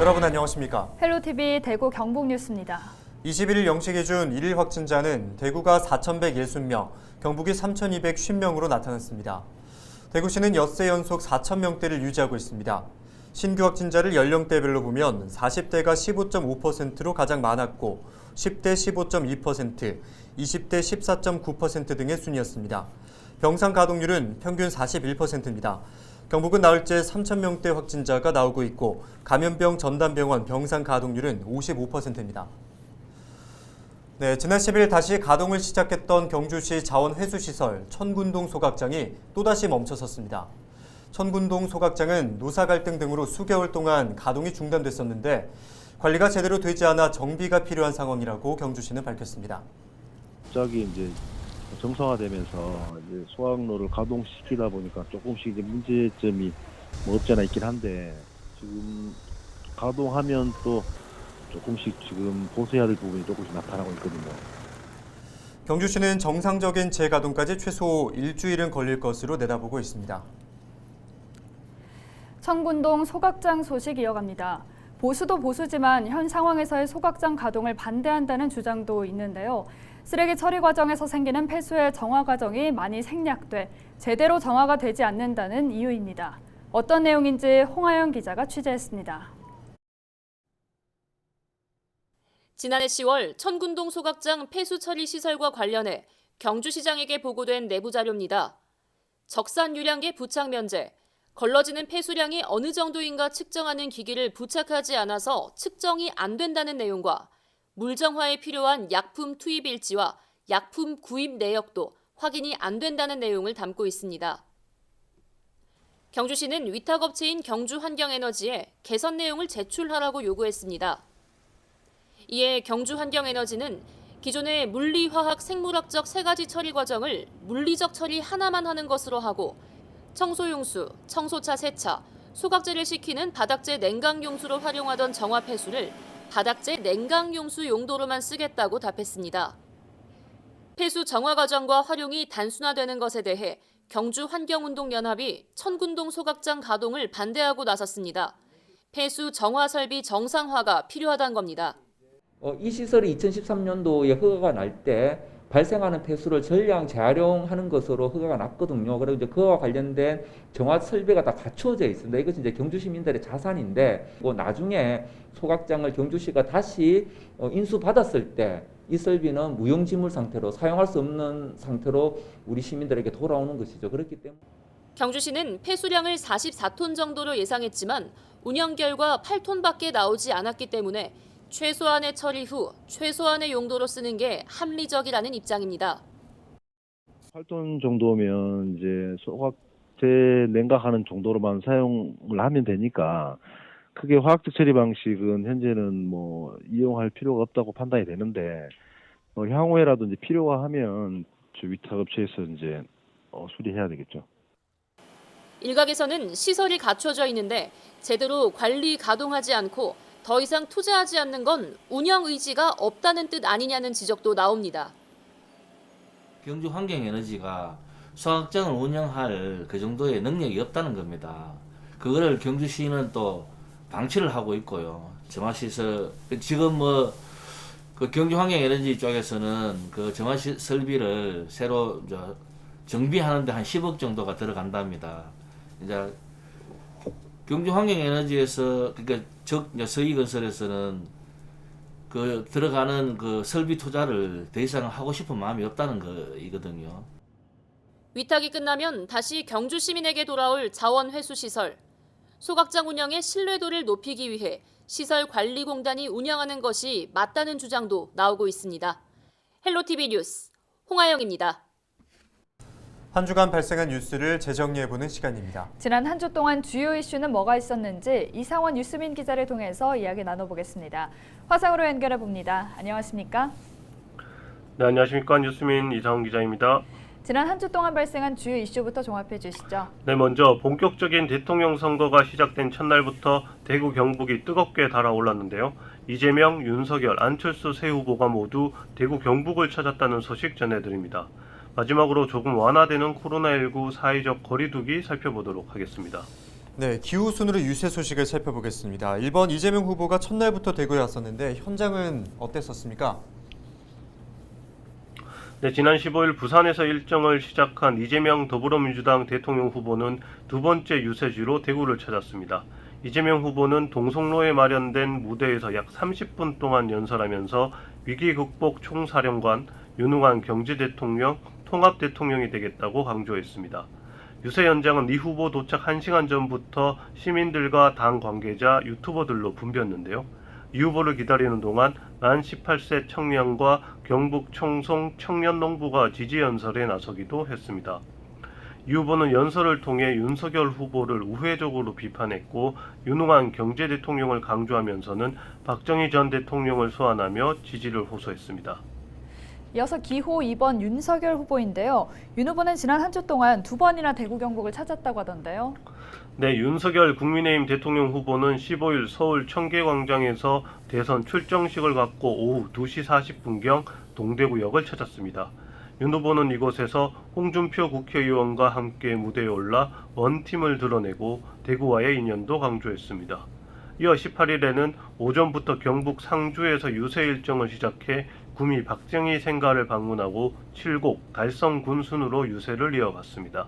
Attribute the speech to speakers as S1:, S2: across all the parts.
S1: 여러분 안녕하십니까?
S2: 헬로TV 대구 경북 뉴스입니다. 21일
S1: 0시 기준 1일 확진자는 대구가 4,160명, 경북이 3,250명으로 나타났습니다. 대구시는 엿새 연속 4,000명대를 유지하고 있습니다. 신규 확진자를 연령대별로 보면 40대가 15.5%로 가장 많았고 10대 15.2%, 20대 14.9% 등의 순이었습니다. 병상 가동률은 평균 41%입니다. 경북은 나흘째 3,000명대 확진자가 나오고 있고 감염병 전담병원 병상 가동률은 55%입니다. 네, 지난 10일 다시 가동을 시작했던 경주시 자원회수시설 천군동 소각장이 또다시 멈춰섰습니다. 천군동 소각장은 노사 갈등 등으로 수개월 동안 가동이 중단됐었는데 관리가 제대로 되지 않아 정비가 필요한 상황이라고 경주시는 밝혔습니다.
S3: 갑자기 이제 정상화되면서 이제 소각로를 가동시키다 보니까 조금씩 이제 문제점이 뭐 없지 않아 있긴 한데 지금 가동하면 또 조금씩 지금 보수해야 될 부분이 조금씩 나타나고 있거든요.
S1: 경주시는 정상적인 재가동까지 최소 일주일은 걸릴 것으로 내다보고 있습니다.
S2: 천군동 소각장 소식 이어갑니다. 보수도 보수지만 현 상황에서의 소각장 가동을 반대한다는 주장도 있는데요. 쓰레기 처리 과정에서 생기는 폐수의 정화 과정이 많이 생략돼 제대로 정화가 되지 않는다는 이유입니다. 어떤 내용인지 홍하영 기자가 취재했습니다.
S4: 지난해 10월 천군동 소각장 폐수 처리 시설과 관련해 경주시장에게 보고된 내부 자료입니다. 적산 유량계 부착 면제, 걸러지는 폐수량이 어느 정도인가 측정하는 기기를 부착하지 않아서 측정이 안 된다는 내용과 물정화에 필요한 약품 투입 일지와 약품 구입 내역도 확인이 안 된다는 내용을 담고 있습니다. 경주시는 위탁업체인 경주환경에너지에 개선 내용을 제출하라고 요구했습니다. 이에 경주환경에너지는 기존의 물리화학 생물학적 3가지 처리 과정을 물리적 처리 하나만 하는 것으로 하고 청소용수, 청소차 세차, 소각제를 식히는 바닥재 냉각용수로 활용하던 정화 폐수를 바닥재 냉각용수 용도로만 쓰겠다고 답했습니다. 폐수 정화 과정과 활용이 단순화되는 것에 대해 경주환경운동연합이 천군동 소각장 가동을 반대하고 나섰습니다. 폐수 정화 설비 정상화가 필요하다는 겁니다.
S5: 이 시설이 2013년도에 허가가 날 때 발생하는 폐수를 전량 재활용하는 것으로 허가가 났거든요. 그리고 이제 그와 관련된 정화 설비가 다 갖추어져 있습니다. 이것은 이제 경주 시민들의 자산인데, 나중에 소각장을 경주시가 다시 인수받았을 때 이 설비는 무용지물 상태로 사용할 수 없는 상태로 우리 시민들에게 돌아오는 것이죠. 그렇기 때문에
S4: 경주시는 폐수량을 44톤 정도로 예상했지만 운영 결과 8톤밖에 나오지 않았기 때문에 최소한의 처리 후 최소한의 용도로 쓰는 게 합리적이라는 입장입니다.
S3: 8톤 정도면 이제 소각제 냉각하는 정도로만 사용을 하면 되니까 크게 화학적 처리 방식은 현재는 뭐 이용할 필요가 없다고 판단이 되는데 향후에라도 이제 필요가 하면 저 위탁업체에서 이제 수리해야 되겠죠.
S4: 일각에서는 시설이 갖춰져 있는데 제대로 관리 가동하지 않고 더 이상 투자하지 않는 건 운영 의지가 없다는 뜻 아니냐는 지적도 나옵니다.
S6: 경주환경에너지가 소각장을 운영할 그 정도의 능력이 없다는 겁니다. 그거를 경주시는 또 방치를 하고 있고요. 정화시설 지금 그 경주환경에너지 쪽에서는 그 정화시 설비를 새로 정비하는데 한 10억 정도가 들어간답니다. 이제 경주환경에너지에서 그러니까 서희건설에서는 그 들어가는 그 설비 투자를 더 이상 하고 싶은 마음이 없다는 거이거든요.
S4: 위탁이 끝나면 다시 경주 시민에게 돌아올 자원회수시설. 소각장 운영의 신뢰도를 높이기 위해 시설관리공단이 운영하는 것이 맞다는 주장도 나오고 있습니다. 헬로TV 뉴스 홍하영입니다.
S1: 한 주간 발생한 뉴스를 재정리해보는 시간입니다.
S2: 지난 한 주 동안 주요 이슈는 뭐가 있었는지 이상원 뉴스민 기자를 통해서 이야기 나눠보겠습니다. 화상으로 연결해봅니다. 안녕하십니까?
S7: 네, 안녕하십니까. 뉴스민 이상원 기자입니다.
S2: 지난 한 주 동안 발생한 주요 이슈부터 종합해 주시죠.
S7: 네, 먼저 본격적인 대통령 선거가 시작된 첫날부터 대구 경북이 뜨겁게 달아올랐는데요. 이재명, 윤석열, 안철수 세 후보가 모두 대구 경북을 찾았다는 소식 전해드립니다. 마지막으로 조금 완화되는 코로나19 사회적 거리두기 살펴보도록 하겠습니다.
S1: 네, 기후 순으로 유세 소식을 살펴보겠습니다. 1번 이재명 후보가 첫날부터 대구에 왔었는데 현장은 어땠었습니까?
S7: 네, 지난 15일 부산에서 일정을 시작한 이재명 더불어민주당 대통령 후보는 두 번째 유세지로 대구를 찾았습니다. 이재명 후보는 동성로에 마련된 무대에서 약 30분 동안 연설하면서 위기 극복 총사령관, 유능한 경제대통령, 통합대통령이 되겠다고 강조했습니다. 유세 현장은 이 후보 도착 1시간 전부터 시민들과 당 관계자, 유튜버들로 붐볐는데요. 이 후보를 기다리는 동안 만 18세 청년과 경북 청송 청년농부가 지지 연설에 나서기도 했습니다. 이 후보는 연설을 통해 윤석열 후보를 우회적으로 비판했고 유능한 경제대통령을 강조하면서는 박정희 전 대통령을 소환하며 지지를 호소했습니다.
S2: 이어서 기호 2번 윤석열 후보인데요. 윤 후보는 지난 한 주 동안 2번이나 대구 경북을 찾았다고 하던데요.
S7: 네, 윤석열 국민의힘 대통령 후보는 15일 서울 청계광장에서 대선 출정식을 갖고 오후 2시 40분경 동대구역을 찾았습니다. 윤 후보는 이곳에서 홍준표 국회의원과 함께 무대에 올라 원팀을 드러내고 대구와의 인연도 강조했습니다. 이어 18일에는 오전부터 경북 상주에서 유세 일정을 시작해 구미 박정희 생가를 방문하고 칠곡, 달성 군순으로 유세를 이어갔습니다.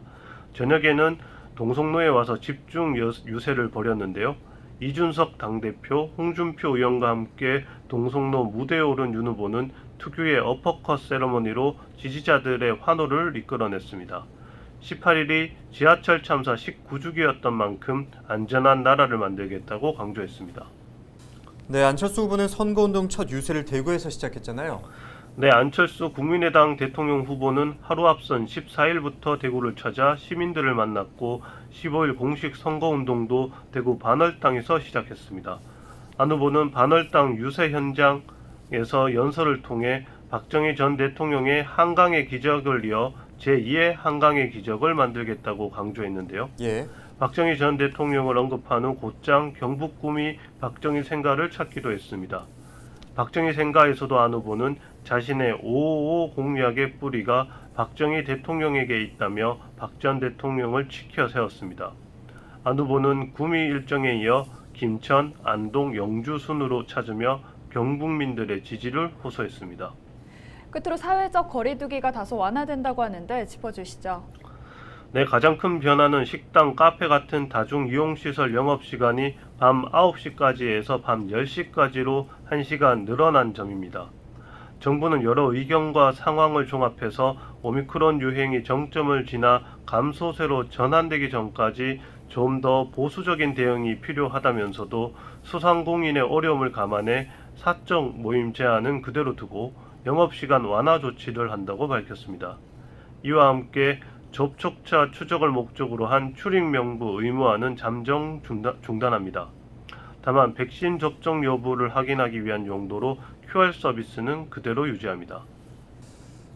S7: 저녁에는 동성로에 와서 집중 유세를 벌였는데요. 이준석 당대표, 홍준표 의원과 함께 동성로 무대에 오른 윤 후보는 특유의 어퍼컷 세러머니로 지지자들의 환호를 이끌어냈습니다. 18일이 지하철 참사 19주기였던 만큼 안전한 나라를 만들겠다고 강조했습니다.
S1: 네, 안철수 후보는 선거운동 첫 유세를 대구에서 시작했잖아요.
S7: 네, 안철수 국민의당 대통령 후보는 하루 앞선 14일부터 대구를 찾아 시민들을 만났고 15일 공식 선거운동도 대구 반월당에서 시작했습니다. 안 후보는 반월당 유세 현장에서 연설을 통해 박정희 전 대통령의 한강의 기적을 이어 제2의 한강의 기적을 만들겠다고 강조했는데요.
S1: 예.
S7: 박정희 전 대통령을 언급한 후 곧장 경북 구미 박정희 생가를 찾기도 했습니다. 박정희 생가에서도 안 후보는 자신의 555 공약의 뿌리가 박정희 대통령에게 있다며 박 전 대통령을 치켜 세웠습니다. 안 후보는 구미 일정에 이어 김천, 안동, 영주 순으로 찾으며 경북민들의 지지를 호소했습니다.
S2: 끝으로 사회적 거리두기가 다소 완화된다고 하는데 짚어주시죠.
S7: 네, 가장 큰 변화는 식당, 카페 같은 다중이용시설 영업시간이 밤 9시까지에서 밤 10시까지로 1시간 늘어난 점입니다. 정부는 여러 의견과 상황을 종합해서 오미크론 유행이 정점을 지나 감소세로 전환되기 전까지 좀 더 보수적인 대응이 필요하다면서도 소상공인의 어려움을 감안해 사적 모임 제한은 그대로 두고 영업시간 완화 조치를 한다고 밝혔습니다. 이와 함께 접촉자 추적을 목적으로 한 출입 명부 의무화는 잠정 중단합니다. 다만 백신 접종 여부를 확인하기 위한 용도로 QR 서비스는 그대로 유지합니다.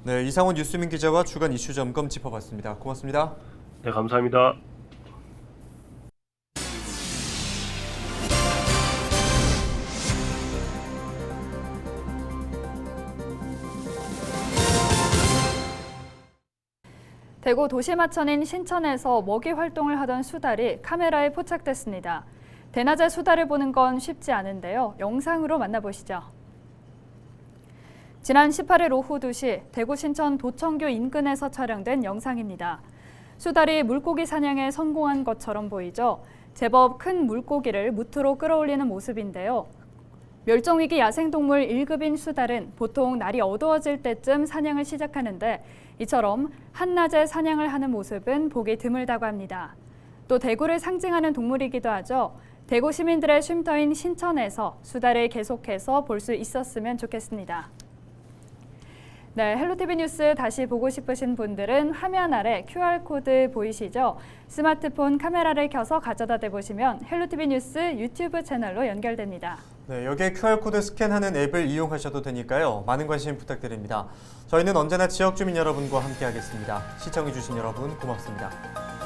S1: 네, 이상원 뉴스민 기자와 주간 이슈 점검 짚어봤습니다. 고맙습니다.
S7: 네, 감사합니다.
S2: 대구 도시마천인 신천에서 먹이 활동을 하던 수달이 카메라에 포착됐습니다. 대낮에 수달을 보는 건 쉽지 않은데요. 영상으로 만나보시죠. 지난 18일 오후 2시 대구 신천 도청교 인근에서 촬영된 영상입니다. 수달이 물고기 사냥에 성공한 것처럼 보이죠. 제법 큰 물고기를 무트로 끌어올리는 모습인데요. 멸종위기 야생동물 1급인 수달은 보통 날이 어두워질 때쯤 사냥을 시작하는데 이처럼 한낮에 사냥을 하는 모습은 보기 드물다고 합니다. 또 대구를 상징하는 동물이기도 하죠. 대구 시민들의 쉼터인 신천에서 수달을 계속해서 볼 수 있었으면 좋겠습니다. 네, 헬로티비 뉴스 다시 보고 싶으신 분들은 화면 아래 QR코드 보이시죠? 스마트폰 카메라를 켜서 가져다 대보시면 헬로티비 뉴스 유튜브 채널로 연결됩니다.
S1: 네, 여기에 QR코드 스캔하는 앱을 이용하셔도 되니까요. 많은 관심 부탁드립니다. 저희는 언제나 지역 주민 여러분과 함께하겠습니다. 시청해주신 여러분 고맙습니다.